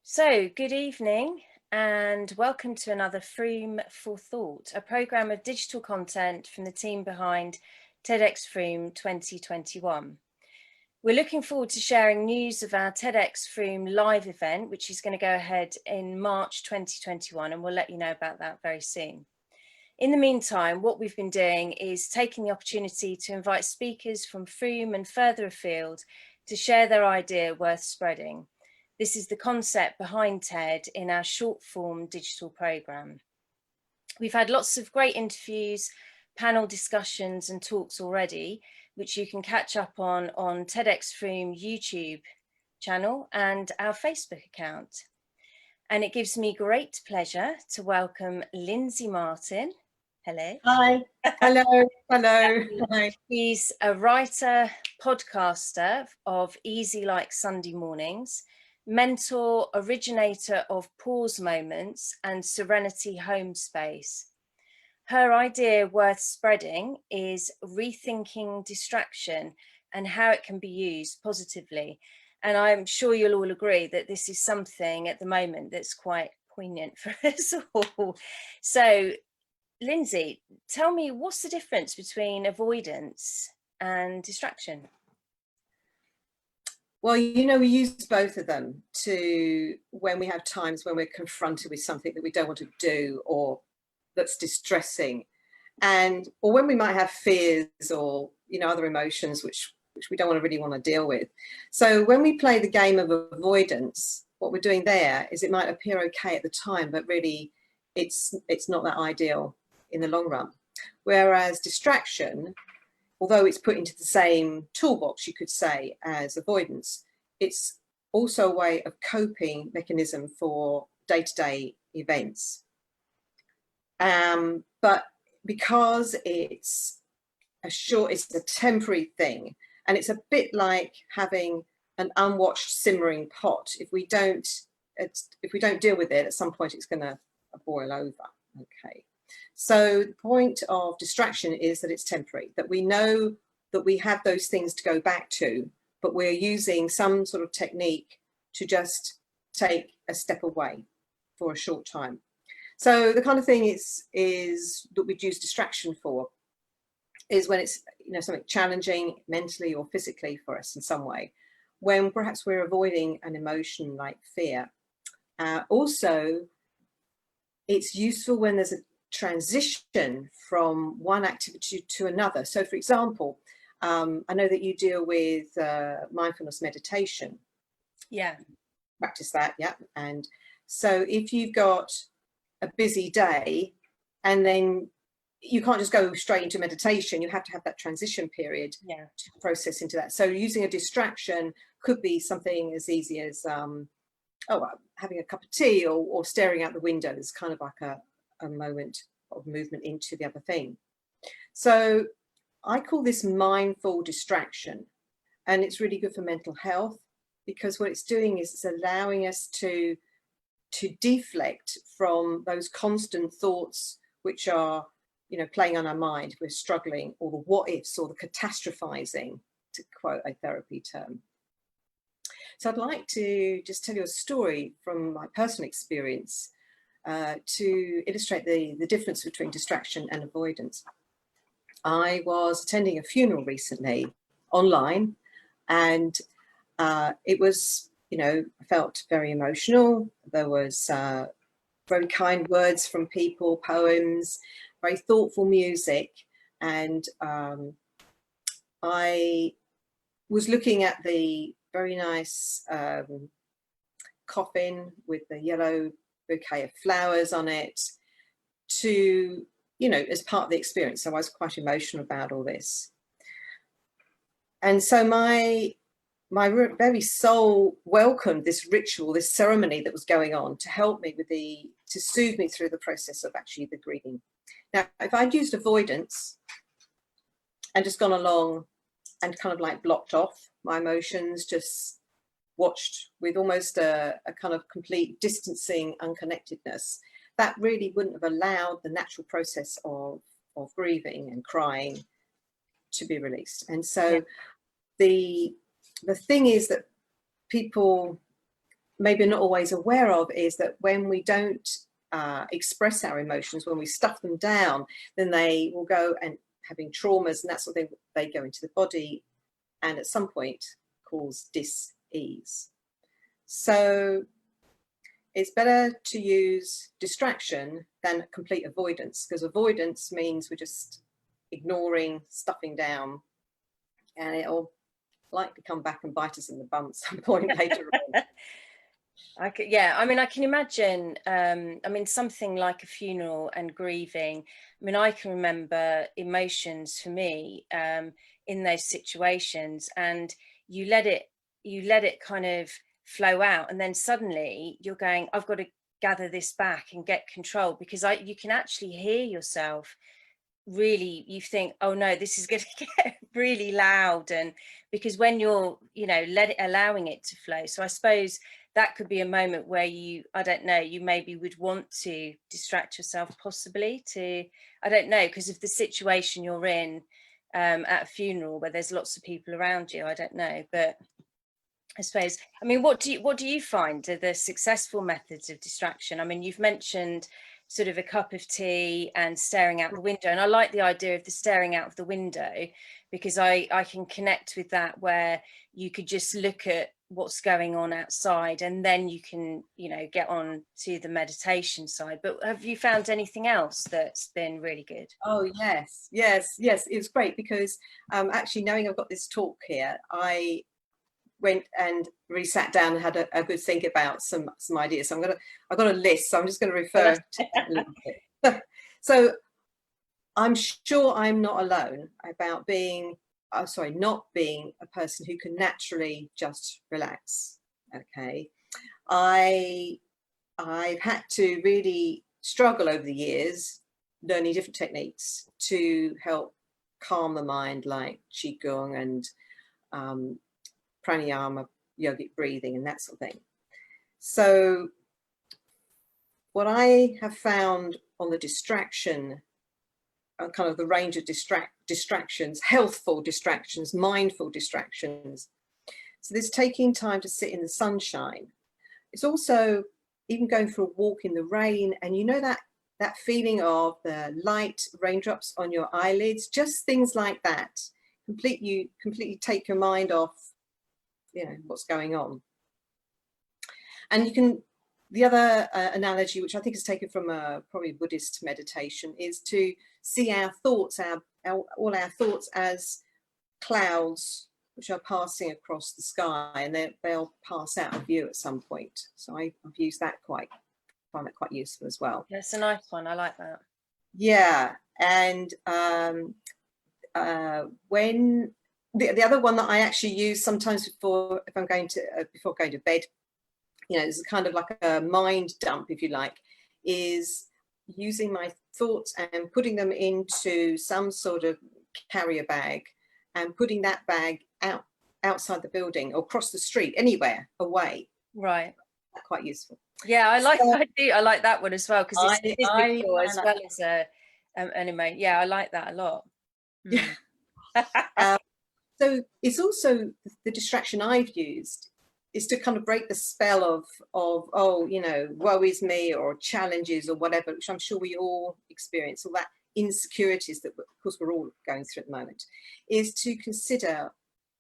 So, good evening and welcome to another Frome for Thought, a programme of digital content from the team behind TEDxFrome 2021. We're looking forward to sharing news of our TEDxFrome live event, which is going to go ahead in March 2021, and we'll let you know about that very soon. In the meantime, what we've been doing is taking the opportunity to invite speakers from Frome and further afield to share their idea worth spreading. This is the concept behind TED in our short form digital programme. We've had lots of great interviews, panel discussions and talks already, which you can catch up on TEDxFrome YouTube channel and our Facebook account. And it gives me great pleasure to welcome Linzi Martin. Hello. Hi. Hello. Hello. Hi. She's a writer, podcaster of Easy Like Sunday Mornings, mentor, originator of Pause Moments and Serenity Home Space. Her idea worth spreading is rethinking distraction and how it can be used positively. And I'm sure you'll all agree that this is something at the moment that's quite poignant for us all. So, Linzi, tell me, what's the difference between avoidance and distraction? Well, we use both of them when we have times when we're confronted with something that we don't want to do or that's distressing, or when we might have fears or other emotions which we don't really want to deal with. So when we play the game of avoidance, what we're doing there is it might appear okay at the time, but really it's not that ideal in the long run. Whereas distraction, although it's put into the same toolbox, you could say, as avoidance, it's also a way of coping mechanism for day-to-day events. But because it's a temporary thing, and it's a bit like having an unwatched simmering pot. If we don't deal with it, at some point it's going to boil over. Okay. So the point of distraction is that it's temporary, that we know that we have those things to go back to, but we're using some sort of technique to just take a step away for a short time. So the kind of thing is that we'd use distraction for is when it's something challenging mentally or physically for us in some way, when perhaps we're avoiding an emotion like fear. Also, it's useful when there's a transition from one activity to another. So for example, I know that you deal with mindfulness meditation. Yeah. Practice that, yeah. And so if you've got a busy day and then you can't just go straight into meditation, you have to have that transition period to process into that. So using a distraction could be something as easy as having a cup of tea or staring out the window. Is kind of like a moment of movement into the other thing. So I call this mindful distraction, and it's really good for mental health because what it's doing is it's allowing us to deflect from those constant thoughts which are playing on our mind if we're struggling, or the what ifs or the catastrophizing, to quote a therapy term. So I'd like to just tell you a story from my personal experience to illustrate the difference between distraction and avoidance. I was attending a funeral recently online, and it was, I felt very emotional. There was very kind words from people, poems, very thoughtful music, and I was looking at the very nice coffin with the yellow bouquet of flowers on it as part of the experience. So I was quite emotional about all this. And so my very soul welcomed this ritual, this ceremony that was going on to help me to soothe me through the process of actually the grieving. Now, if I'd used avoidance and just gone along and kind of like blocked off my emotions, just watched with almost a kind of complete distancing, unconnectedness, that really wouldn't have allowed the natural process of grieving and crying to be released. And so the thing is that people maybe not always aware of is that when we don't express our emotions, when we stuff them down, then they will go and having traumas and that sort of thing, they go into the body and at some point cause dis-ease. So it's better to use distraction than complete avoidance, because avoidance means we're just ignoring, stuffing down, and it'll likely come back and bite us in the bum at some point later on. Yeah, I mean, I can imagine, I mean, something like a funeral and grieving. I mean, I can remember emotions for me in those situations, and you let it kind of flow out, and then suddenly you're going, I've got to gather this back and get control, because you can actually hear yourself. Really, you think, oh no, this is going to get really loud, and because when you're, you know, allowing it to flow. So I suppose that could be a moment where I don't know, you maybe would want to distract yourself, possibly, to, I don't know, because of the situation you're in at a funeral where there's lots of people around you. I don't know, but I suppose, I mean, what do you find are the successful methods of distraction? I mean, you've mentioned sort of a cup of tea and staring out the window, and I like the idea of the staring out of the window, because I can connect with that, where you could just look at what's going on outside and then you can, you know, get on to the meditation side. But have you found anything else that's been really good? Oh yes, it was great, because actually knowing I've got this talk here, I went and really sat down and had a good think about some ideas. So I've got a list, so I'm just going to refer to that a little bit. So I'm sure I'm not alone about not being a person who can naturally just relax. Okay, I've had to really struggle over the years learning different techniques to help calm the mind, like qigong and pranayama, yogic breathing, and that sort of thing. So what I have found on the distraction, kind of the range of distractions, healthful distractions, mindful distractions. So this taking time to sit in the sunshine. It's also even going for a walk in the rain, and you know that feeling of the light raindrops on your eyelids, just things like that. Completely take your mind off, you know, what's going on. And you can, the other analogy, which I think is taken from probably Buddhist meditation, is to see our thoughts, all our thoughts, as clouds which are passing across the sky, and they'll pass out of view at some point. So I've used that find that quite useful as well. That's a nice one. I like that. Yeah, and when the other one that I actually use sometimes before going to bed, you know, it's kind of like a mind dump, if you like, is using my thoughts and putting them into some sort of carrier bag and putting that bag outside the building or across the street, anywhere away. Right. That's quite useful. Yeah, I like that one as well, because it's physical as well as an emotion. Yeah, I like that a lot. Yeah. So it's also the distraction I've used is to kind of break the spell of oh, you know, woe is me, or challenges or whatever, which I'm sure we all experience, all that insecurities that of course we're all going through at the moment, is to consider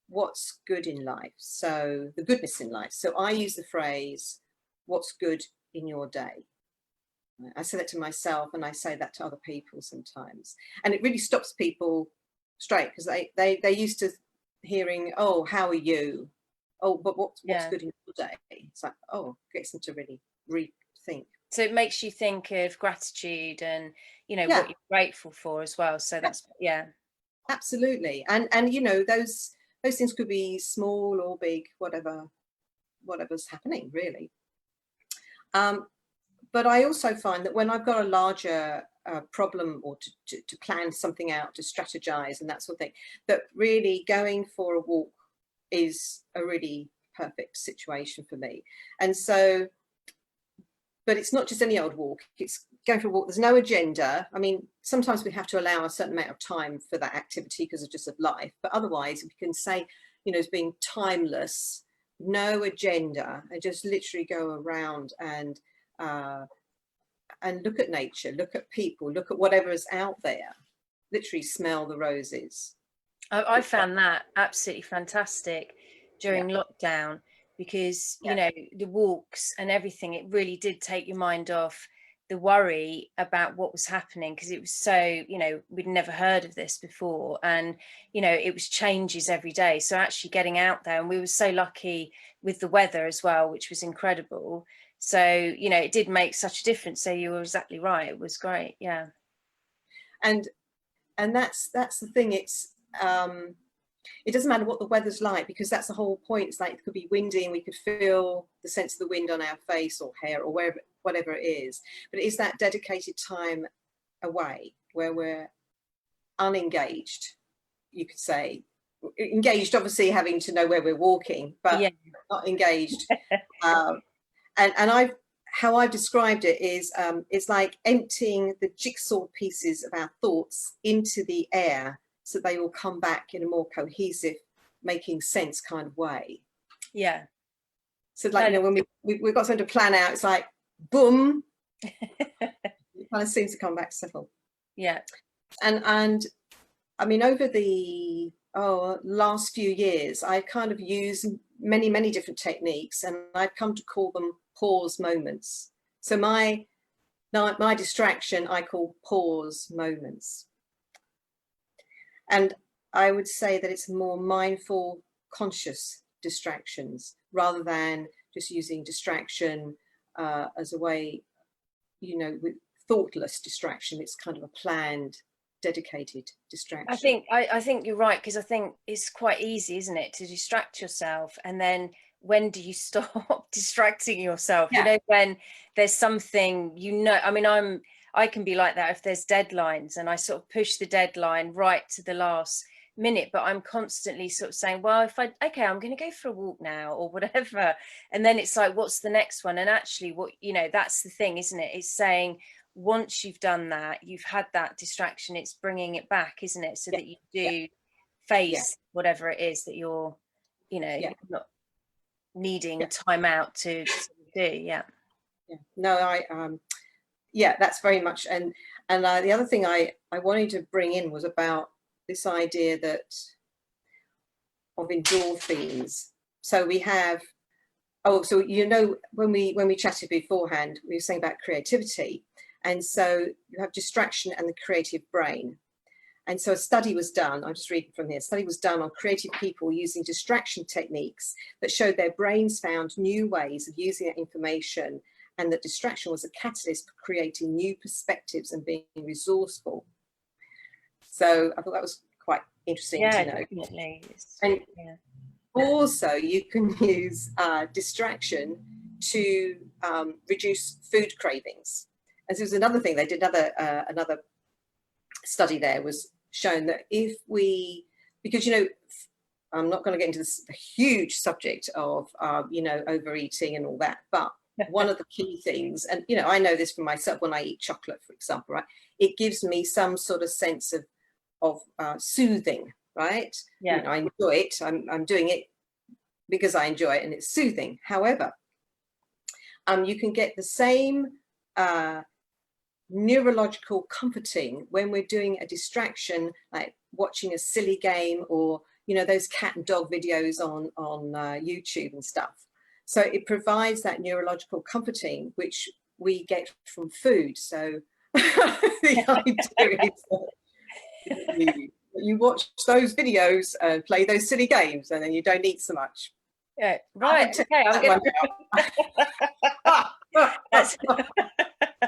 what's good in life. So the goodness in life. So I use the phrase, what's good in your day? I say that to myself, and I say that to other people sometimes, and it really stops people straight, because they used to hearing, oh, how are you? Oh, but what's good in your day? It's like, oh, gets them to really rethink. So it makes you think of gratitude and, you know, what you're grateful for as well. So that's, yeah. Absolutely. And you know, those things could be small or big, whatever's happening, really. But I also find that when I've got a larger problem, or to plan something out, to strategize and that sort of thing, that really going for a walk is a really perfect situation for me. And so, but it's not just any old walk, it's going for a walk. There's no agenda. I mean, sometimes we have to allow a certain amount of time for that activity because of just of life, but otherwise we can say, you know, as being timeless, no agenda, and just literally go around and look at nature, look at people, look at whatever is out there, literally smell the roses. I found that absolutely fantastic during lockdown, because you know, the walks and everything, it really did take your mind off the worry about what was happening, because it was so, you know, we'd never heard of this before, and you know, it was changes every day. So actually getting out there, and we were so lucky with the weather as well, which was incredible. So you know, it did make such a difference. So you were exactly right, it was great. Yeah. And that's the thing, it's it doesn't matter what the weather's like, because that's the whole point. It's like, it could be windy and we could feel the sense of the wind on our face or hair or wherever, whatever it is. But it is that dedicated time away where we're unengaged, you could say. Engaged, obviously, having to know where we're walking, but not engaged. And how I've described it is, it's like emptying the jigsaw pieces of our thoughts into the air, so they will come back in a more cohesive, making sense kind of way. Yeah. So like, you know, when we've got something to plan out, it's like, boom, it kind of seems to come back to settle. Yeah. And I mean, over the last few years, I kind of use many different techniques, and I've come to call them pause moments. So my distraction I call pause moments. And I would say that it's more mindful, conscious distractions, rather than just using distraction as a way, you know, with thoughtless distraction. It's kind of a planned, dedicated distraction. I think you're right, because I think it's quite easy, isn't it, to distract yourself, and then when do you stop distracting yourself? You know, when there's something, you know, I mean, I can be like that if there's deadlines, and I sort of push the deadline right to the last minute, but I'm constantly sort of saying, well, if I'm going to go for a walk now or whatever, and then it's like, what's the next one? And actually, what, you know, that's the thing, isn't it? It's saying, once you've done that, you've had that distraction, it's bringing it back, isn't it? So that you do face whatever it is that you're, you know, not needing time out to do. No, that's very much. And the other thing I wanted to bring in was about this idea that of endorphins. So we have, so you know, when we chatted beforehand, we were saying about creativity, and so you have distraction and the creative brain. And so a study was done, I'm just reading from here, a study was done on creative people using distraction techniques that showed their brains found new ways of using that information, and that distraction was a catalyst for creating new perspectives and being resourceful. So I thought that was quite interesting to know. Definitely. And also you can use distraction to reduce food cravings. And so there's another thing, they did another study there, was shown that if we, because, you know, I'm not going to get into this huge subject of, you know, overeating and all that, but one of the key things, and, you know, I know this for myself, when I eat chocolate, for example, right, it gives me some sort of sense of soothing, right? You know, I enjoy it. I'm doing it because I enjoy it and it's soothing. However, you can get the same neurological comforting when we're doing a distraction, like watching a silly game, or, you know, those cat and dog videos on YouTube and stuff. So it provides that neurological comforting, which we get from food. So the idea is that you watch those videos and play those silly games, and then you don't eat so much. Yeah, right. Okay, I'm going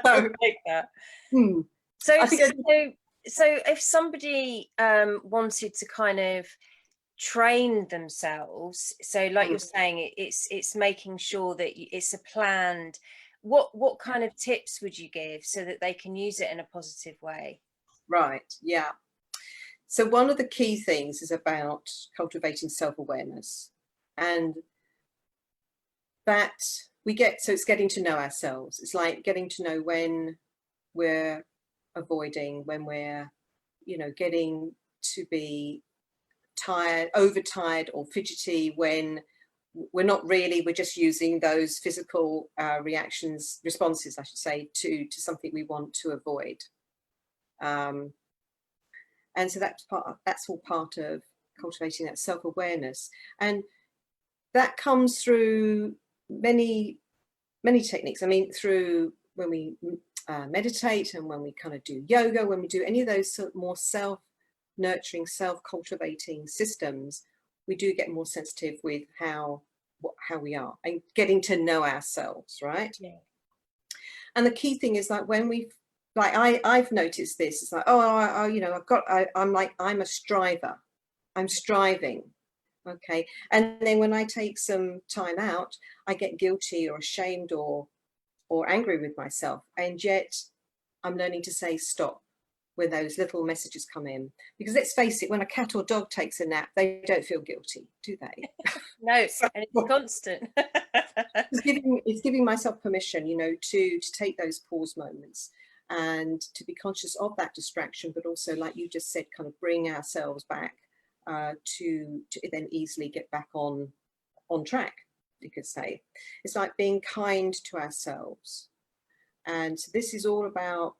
to take that. So if somebody wanted to kind of train themselves, so like you're saying, it's making sure that it's a planned, what kind of tips would you give so that they can use it in a positive way? Right, yeah. So one of the key things is about cultivating self-awareness, and that we get, so it's getting to know ourselves. It's like getting to know when we're avoiding, when we're, you know, getting to be tired, overtired or fidgety, when we're not really, we're just using those physical responses, I should say, to something we want to avoid. And so that's all part of cultivating that self-awareness. And that comes through many techniques. I mean, through when we meditate, and when we kind of do yoga, when we do any of those sort of more self-nurturing, self-cultivating systems, we do get more sensitive with how we are, and getting to know ourselves, right? Yeah. And the key thing is, like, when we've, like, I've noticed this, it's like, you know, I'm a striver, I'm striving. Okay. And then when I take some time out, I get guilty or ashamed or angry with myself. And yet I'm learning to say stop when those little messages come in. Because let's face it, when a cat or dog takes a nap, they don't feel guilty, do they? No, and it's constant. It's giving myself permission, you know, to take those pause moments and to be conscious of that distraction, but also, like you just said, kind of bring ourselves back to then easily get back on track, you could say. It's like being kind to ourselves. And so this is all about,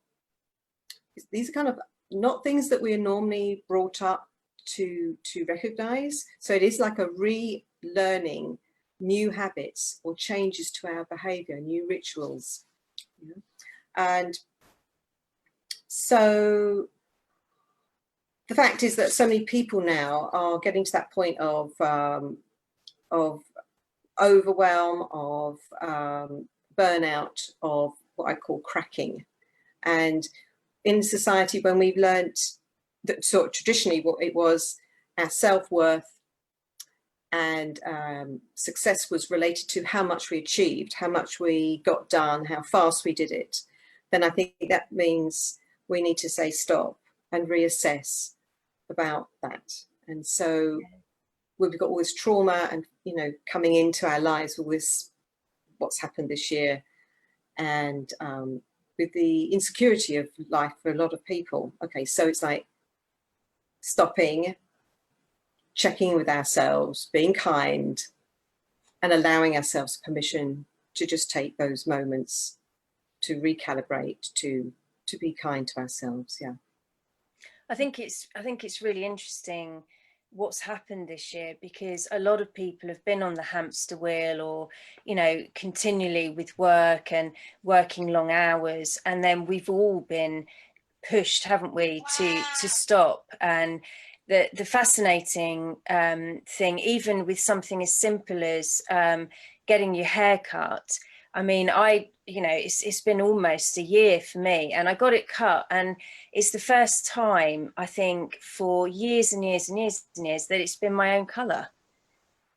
these are kind of not things that we are normally brought up to recognize. So it is like a relearning new habits or changes to our behavior, new rituals. You know? And so the fact is that so many people now are getting to that point of overwhelm, of burnout, of what I call cracking. And in society, when we've learnt that sort of traditionally what it was, our self-worth and success was related to how much we achieved, how much we got done, how fast we did it, then I think that means we need to say stop and reassess about that. And so we've got all this trauma and, you know, coming into our lives with this, what's happened this year, and with the insecurity of life for a lot of people. Okay, so it's like stopping, checking with ourselves, being kind, and allowing ourselves permission to just take those moments to recalibrate, to be kind to ourselves. Yeah. I think it's really interesting what's happened this year, because a lot of people have been on the hamster wheel, or, you know, continually with work and working long hours, and then we've all been pushed, haven't we, to stop. And the fascinating thing, even with something as simple as getting your hair cut. I mean, you know, it's been almost a year for me, and I got it cut, and it's the first time, I think, for years and years and years and years, that it's been my own colour.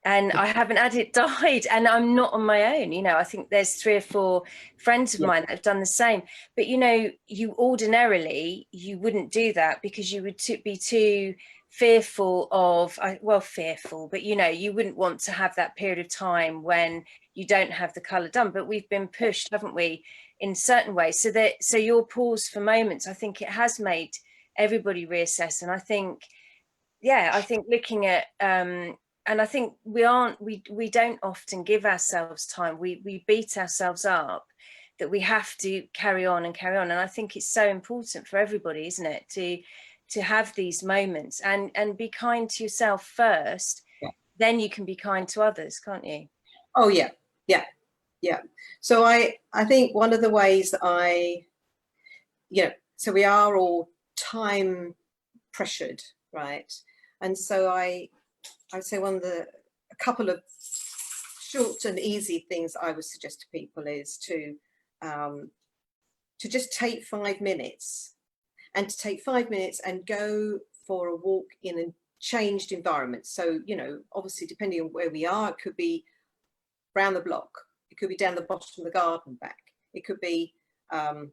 And I haven't had it dyed, and I'm not on my own. You know, I think there's 3 or 4 friends of mine that have done the same. But, you know, you ordinarily, you wouldn't do that, because you would be too fearful of, well, fearful, but, you know, you wouldn't want to have that period of time when you don't have the colour done. But we've been pushed, haven't we, in certain ways. So your pause for moments, I think it has made everybody reassess. And I think, yeah, I think looking at and I think we don't often give ourselves time. We beat ourselves up that we have to carry on and carry on. And I think it's so important for everybody, isn't it, to have these moments and be kind to yourself first. Yeah. Then you can be kind to others, can't you? Oh yeah, yeah, yeah. So I think one of the ways that so we are all time pressured, right? And so I'd say a couple of short and easy things I would suggest to people is to just take 5 minutes, and to take 5 minutes and go for a walk in a changed environment. So, you know, obviously depending on where we are, it could be round the block, it could be down the bottom of the garden back, it could be I'm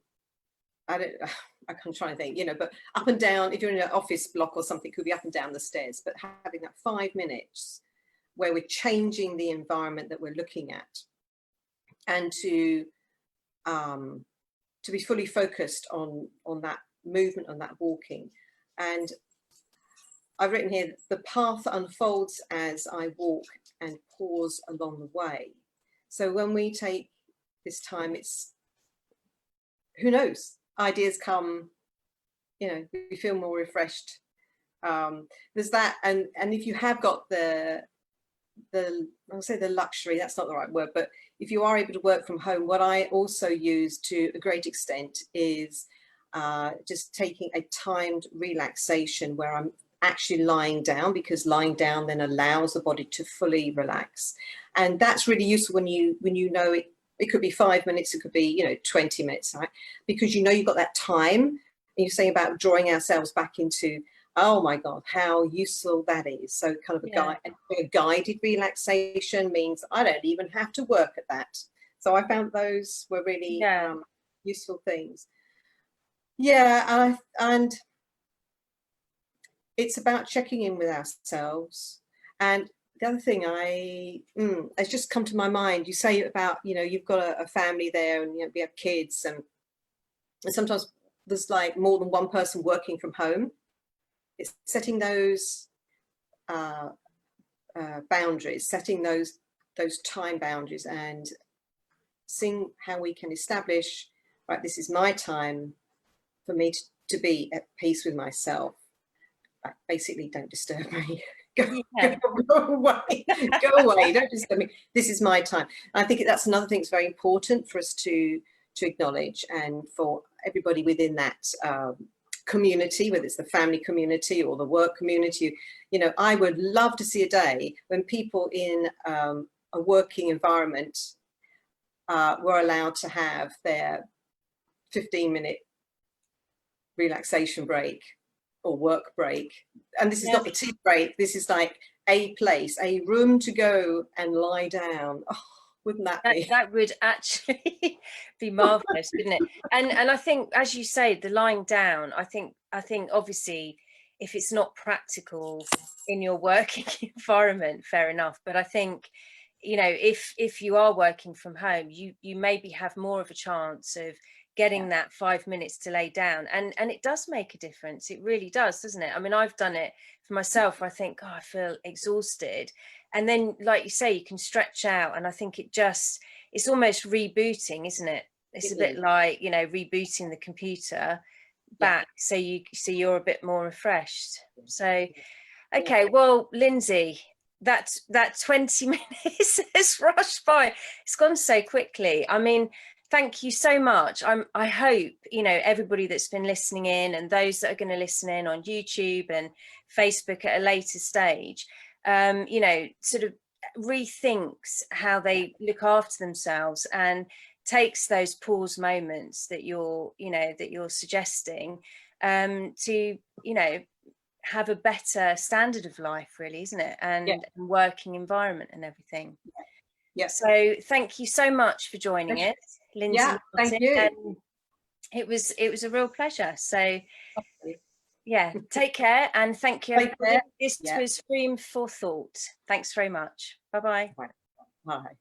trying to think, you know, but up and down, if you're in an office block or something, it could be up and down the stairs. But having that 5 minutes where we're changing the environment that we're looking at, and to be fully focused on that movement, on that walking. And I've written here, the path unfolds as I walk and pause along the way. So when we take this time, it's, who knows, ideas come, you know, we feel more refreshed. There's that, and if you have got I'll say the luxury, that's not the right word, but if you are able to work from home, what I also use to a great extent is just taking a timed relaxation where I'm actually lying down, because lying down then allows the body to fully relax. And that's really useful when you know it could be 5 minutes, it could be, you know, 20 minutes, right? Because you know you've got that time. And you're saying about drawing ourselves back into, oh my God, how useful that is. So kind of a guided relaxation means I don't even have to work at that. So I found those were really useful things. Yeah, and it's about checking in with ourselves. And the other thing has just come to my mind, you say about, you know, you've got a family there, and, you know, we have kids, and sometimes there's like more than one person working from home. It's setting those boundaries, setting those time boundaries, and seeing how we can establish, right, this is my time for me to be at peace with myself. Like, basically, don't disturb me. Go away. Go away. Don't disturb me. This is my time. And I think that's another thing that's very important for us to acknowledge, and for everybody within that community, whether it's the family community or the work community. You know, I would love to see a day when people in a working environment were allowed to have their 15-minute relaxation break or work break. And this is not the tea break, this is like a place, a room to go and lie down. Oh, wouldn't that be? That would actually be marvelous, wouldn't it? And I think, as you say, the lying down, I think obviously if it's not practical in your working environment, fair enough. But I think, you know, if you are working from home, you maybe have more of a chance of getting that 5 minutes to lay down, and it does make a difference. It really does, doesn't it? I mean, I've done it for myself. I think, oh, I feel exhausted, and then, like you say, you can stretch out, and I think it's almost rebooting, isn't it? It's a bit like, you know, rebooting the computer back, so you're a bit more refreshed. So okay, well, Linzi, that 20 minutes has rushed by. It's gone so quickly. I mean, thank you so much. I hope, you know, everybody that's been listening in, and those that are going to listen in on YouTube and Facebook at a later stage, you know, sort of rethinks how they look after themselves, and takes those pause moments that you're suggesting, to, you know, have a better standard of life, really, isn't it? And working environment and everything. So thank you so much for joining us, Linzi Martin. Thank you. It was a real pleasure. So take care, and thank you, everybody. This was Food for Thought. Thanks very much. Bye-bye. Bye.